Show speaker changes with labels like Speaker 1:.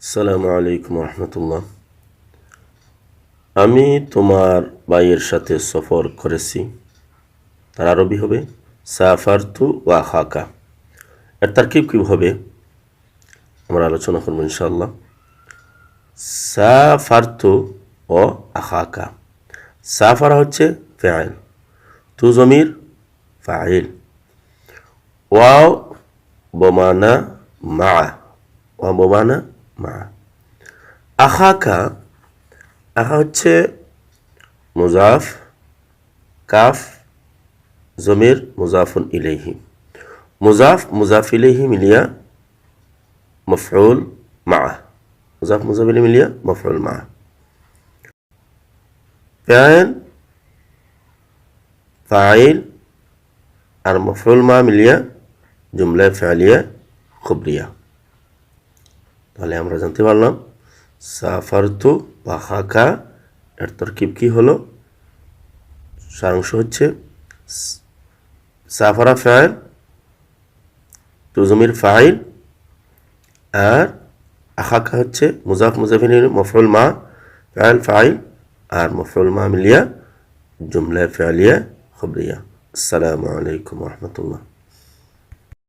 Speaker 1: আসসালামু আলাইকুম রহমতুল্লাহ। আমি তোমার ভাইয়ের সাথে সফর করেছি। তার আরবি হবে সাফারতু ওয়া আখাকা। এর তারকিব কী হবে আমরা আলোচনা করব ইনশাআল্লাহ। সাফারতু ও আখাকা। সাফারা হচ্ছে ফাইল, তু জমির ফাইল, ওয়াও বমানা মা, ওয়া বমানা মা। আখাকা, আখা হচ্ছে মুজাফ, কাফ জমির মুজাফুন ইলাইহি, মুজাফ মুজাফ ইলাইহি মিলিয়া মফউল মা, মুজাফ মুজাফ ইলাইহি মিলিয়া মফউল মা। ফাইল ফাইল আর মফউল মা মিলিয়া জুমলা ফাইলিয়া খুবরিয়া। তাহলে আমরা জানতে পারলাম সাফারতু ওয়া আখাকা এর তরকিব কি হলো। সারাংশ হচ্ছে সাফারা ফাইল, তু জমির ফাইল, আর আখাকা হচ্ছে মুজাফ মুজাফ ইলাইহি মফউল মা, ফাইল ফাইল আর মফউল মা মিলিয়া জুমলা ফাইলিয়া খুবরিয়া। আসসালামু আলাইকুম ওয়া রাহমাতুল্লাহ।